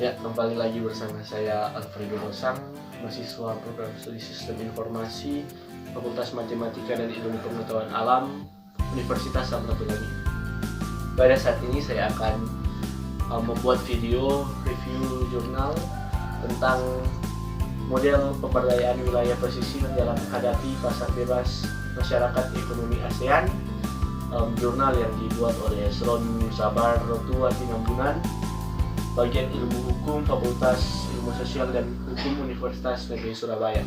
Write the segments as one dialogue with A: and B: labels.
A: Ya, kembali lagi bersama saya Alfredo Rosang, mahasiswa program studi Sistem Informasi, Fakultas Matematika dan Ilmu Pengetahuan Alam, Universitas Samratulangi. Pada saat ini saya akan membuat video review jurnal tentang model pemberdayaan wilayah pesisir dalam menghadapi pasar bebas masyarakat ekonomi ASEAN. Jurnal yang dibuat oleh Hezron Zabar Rotua Tinambunan, bagian ilmu hukum Fakultas Ilmu Sosial dan Hukum Universitas Negeri Surabaya.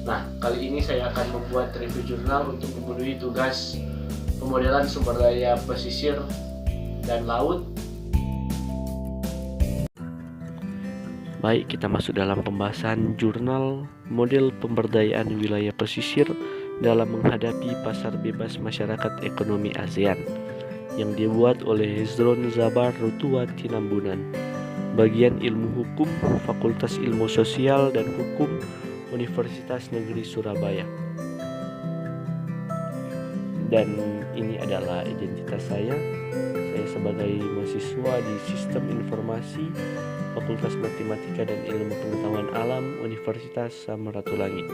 A: Nah, kali ini saya akan membuat review jurnal untuk memenuhi tugas pemodelan sumber daya pesisir dan laut.
B: Baik, kita masuk dalam pembahasan jurnal model pemberdayaan wilayah pesisir dalam menghadapi pasar bebas masyarakat ekonomi ASEAN yang dibuat oleh Hezron Zabar Rotua Tinambunan, bagian ilmu hukum Fakultas Ilmu Sosial dan Hukum Universitas Negeri Surabaya. Dan ini adalah identitas saya sebagai mahasiswa di Sistem Informasi Fakultas Matematika dan Ilmu Pengetahuan Alam Universitas Samratulangi.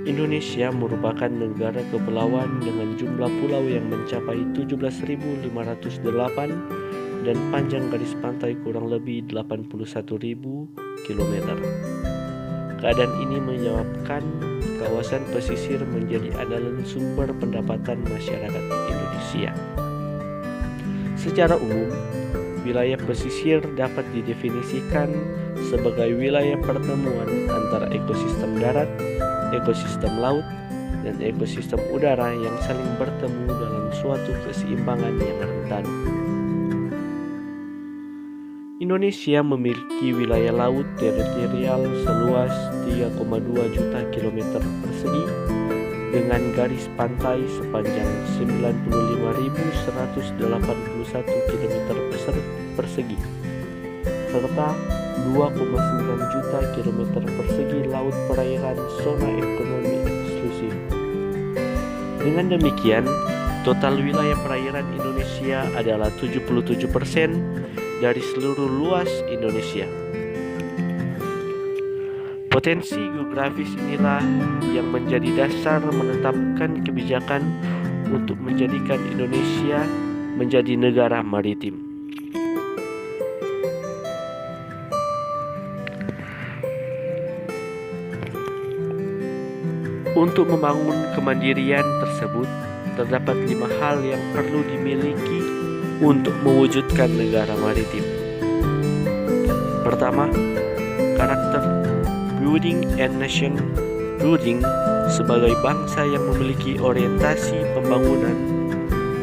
B: Indonesia merupakan negara kepulauan dengan jumlah pulau yang mencapai 17.508 dan panjang garis pantai kurang lebih 81.000 km. Keadaan ini menyebabkan kawasan pesisir menjadi andalan sumber pendapatan masyarakat Indonesia. Secara umum, wilayah pesisir dapat didefinisikan sebagai wilayah pertemuan antara ekosistem darat, ekosistem laut, dan ekosistem udara yang saling bertemu dalam suatu keseimbangan yang rentan. Indonesia memiliki wilayah laut teritorial seluas 3,2 juta kilometer persegi dengan garis pantai sepanjang 95.181 km persegi serta 2,9 juta kilometer persegi laut perairan zona ekonomi eksklusif. Dengan demikian, total wilayah perairan Indonesia adalah 77% dari seluruh luas Indonesia. Potensi geografis inilah yang menjadi dasar menetapkan kebijakan untuk menjadikan Indonesia menjadi negara maritim. Untuk membangun kemandirian tersebut, terdapat 5 hal yang perlu dimiliki untuk mewujudkan negara maritim. Pertama, karakter building and nation building sebagai bangsa yang memiliki orientasi pembangunan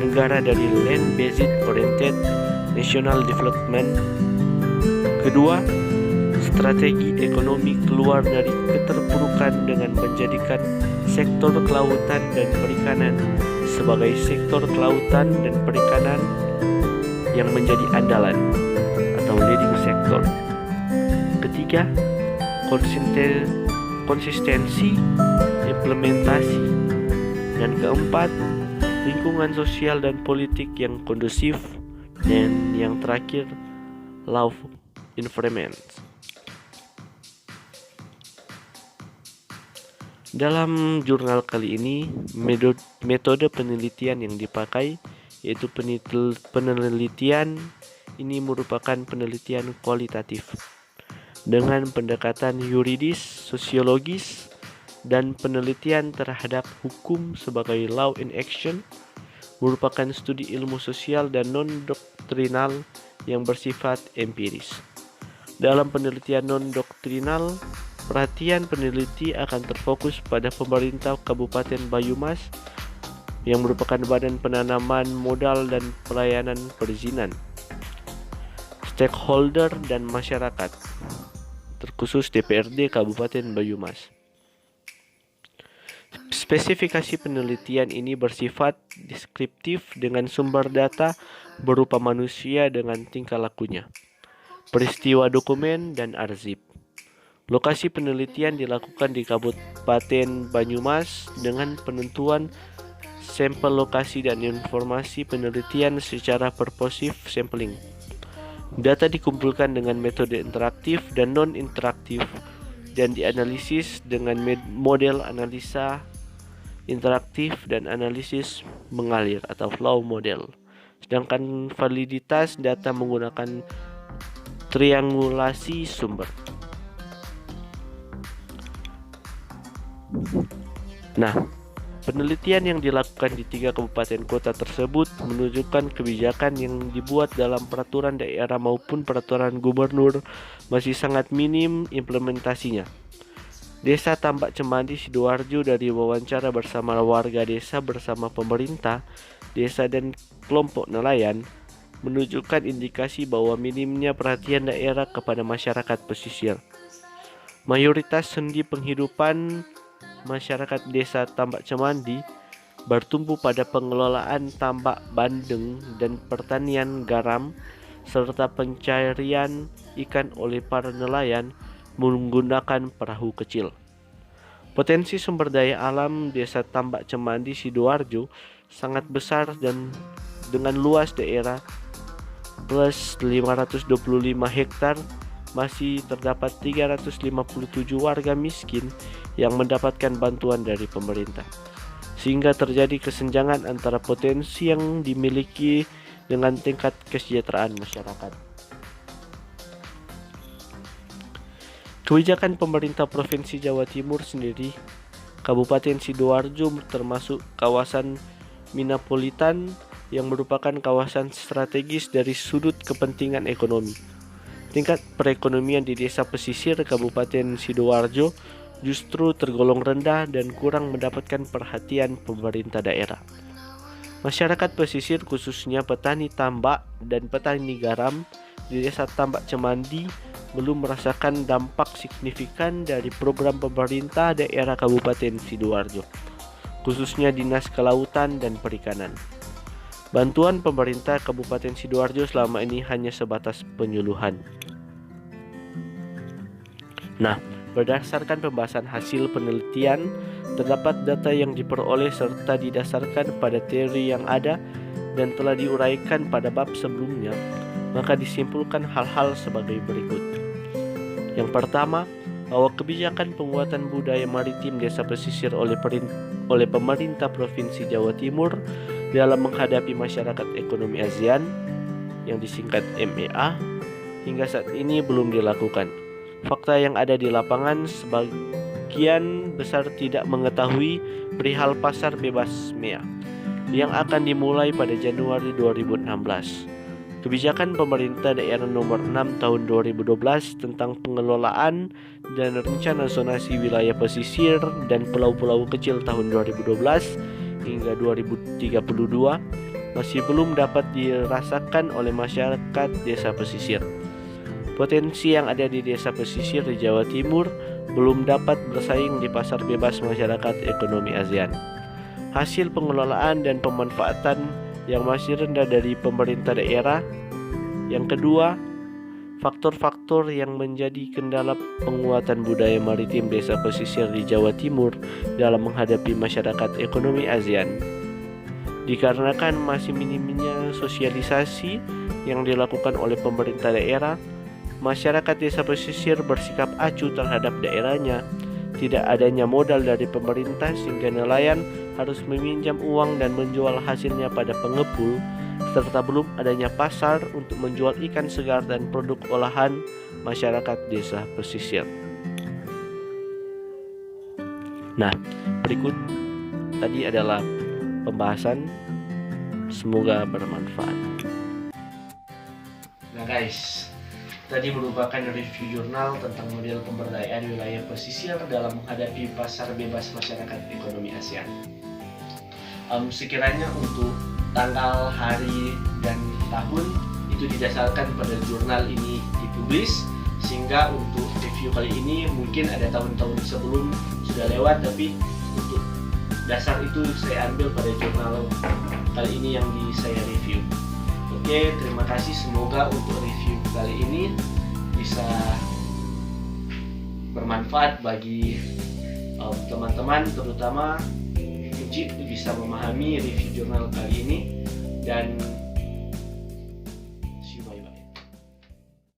B: negara dari land-based oriented national development. Kedua, strategi ekonomi keluar dari keterpurukan dengan menjadikan sektor kelautan dan perikanan sebagai sektor kelautan dan perikanan yang menjadi andalan atau leading sector. Ketiga, konsistensi implementasi. Dan keempat, lingkungan sosial dan politik yang kondusif. Dan yang terakhir, love environment. Dalam jurnal kali ini, metode penelitian yang dipakai yaitu penelitian ini merupakan penelitian kualitatif dengan pendekatan yuridis, sosiologis, dan penelitian terhadap hukum sebagai law in action, merupakan studi ilmu sosial dan non-doktrinal yang bersifat empiris. Dalam penelitian non-doktrinal, perhatian peneliti akan terfokus pada pemerintah Kabupaten Banyumas yang merupakan badan penanaman modal dan pelayanan perizinan, stakeholder dan masyarakat, terkhusus DPRD Kabupaten Banyumas. Spesifikasi penelitian ini bersifat deskriptif dengan sumber data berupa manusia dengan tingkah lakunya, peristiwa dokumen, dan arsip. Lokasi penelitian dilakukan di Kabupaten Banyumas dengan penentuan sampel lokasi dan informasi penelitian secara purposive sampling. Data dikumpulkan dengan metode interaktif dan non-interaktif dan dianalisis dengan model analisa interaktif dan analisis mengalir atau flow model. Sedangkan validitas data menggunakan triangulasi sumber. Nah, penelitian yang dilakukan di 3 kabupaten kota tersebut menunjukkan kebijakan yang dibuat dalam peraturan daerah maupun peraturan gubernur masih sangat minim implementasinya. Desa Tambak Cemandi Sidoarjo dari wawancara bersama warga desa bersama pemerintah, desa dan kelompok nelayan menunjukkan indikasi bahwa minimnya perhatian daerah kepada masyarakat pesisir. Mayoritas sendi penghidupan masyarakat desa Tambak Cemandi bertumbuh pada pengelolaan tambak bandeng dan pertanian garam serta pencarian ikan oleh para nelayan menggunakan perahu kecil. Potensi sumber daya alam desa Tambak Cemandi Sidoarjo sangat besar dan dengan luas daerah plus 525 hektar masih terdapat 357 warga miskin yang mendapatkan bantuan dari pemerintah, sehingga terjadi kesenjangan antara potensi yang dimiliki dengan tingkat kesejahteraan masyarakat. Kebijakan pemerintah Provinsi Jawa Timur sendiri, Kabupaten Sidoarjo termasuk kawasan Minapolitan yang merupakan kawasan strategis dari sudut kepentingan ekonomi. Tingkat perekonomian di desa pesisir Kabupaten Sidoarjo justru tergolong rendah dan kurang mendapatkan perhatian pemerintah daerah. Masyarakat pesisir khususnya petani tambak dan petani garam di desa Tambak Cemandi belum merasakan dampak signifikan dari program pemerintah daerah Kabupaten Sidoarjo, khususnya Dinas Kelautan dan Perikanan. Bantuan pemerintah Kabupaten Sidoarjo selama ini hanya sebatas penyuluhan. Nah, berdasarkan pembahasan hasil penelitian, terdapat data yang diperoleh serta didasarkan pada teori yang ada dan telah diuraikan pada bab sebelumnya, maka disimpulkan hal-hal sebagai berikut. Yang pertama, bahwa kebijakan penguatan budaya maritim desa pesisir oleh pemerintah Provinsi Jawa Timur dalam menghadapi masyarakat ekonomi ASEAN yang disingkat MEA hingga saat ini belum dilakukan. Fakta yang ada di lapangan sebagian besar tidak mengetahui perihal pasar bebas MEA yang akan dimulai pada Januari 2016. Kebijakan pemerintah daerah nomor 6 tahun 2012 tentang pengelolaan dan rencana zonasi wilayah pesisir dan pulau-pulau kecil tahun 2012 hingga 2032 masih belum dapat dirasakan oleh masyarakat desa pesisir. Potensi yang ada di desa pesisir di Jawa Timur belum dapat bersaing di pasar bebas masyarakat ekonomi ASEAN. Hasil pengelolaan dan pemanfaatan yang masih rendah dari pemerintah daerah. Yang kedua, faktor-faktor yang menjadi kendala penguatan budaya maritim desa pesisir di Jawa Timur dalam menghadapi masyarakat ekonomi ASEAN. Dikarenakan masih minimnya sosialisasi yang dilakukan oleh pemerintah daerah, masyarakat desa pesisir bersikap acuh terhadap daerahnya. Tidak adanya modal dari pemerintah sehingga nelayan harus meminjam uang dan menjual hasilnya pada pengepul, serta belum adanya pasar untuk menjual ikan segar dan produk olahan masyarakat desa pesisir. Nah, berikut tadi adalah pembahasan, semoga bermanfaat.
A: Nah guys, tadi merupakan review jurnal tentang model pemberdayaan wilayah pesisir dalam menghadapi pasar bebas masyarakat ekonomi ASEAN. Sekiranya untuk tanggal, hari, dan tahun itu didasarkan pada jurnal ini dipublish, sehingga untuk review kali ini mungkin ada tahun-tahun sebelum sudah lewat, tapi untuk dasar itu saya ambil pada jurnal kali ini yang saya review. Oke, terima kasih. Semoga untuk review kali ini bisa bermanfaat bagi teman-teman, terutama kunci Uji bisa memahami review jurnal kali ini, dan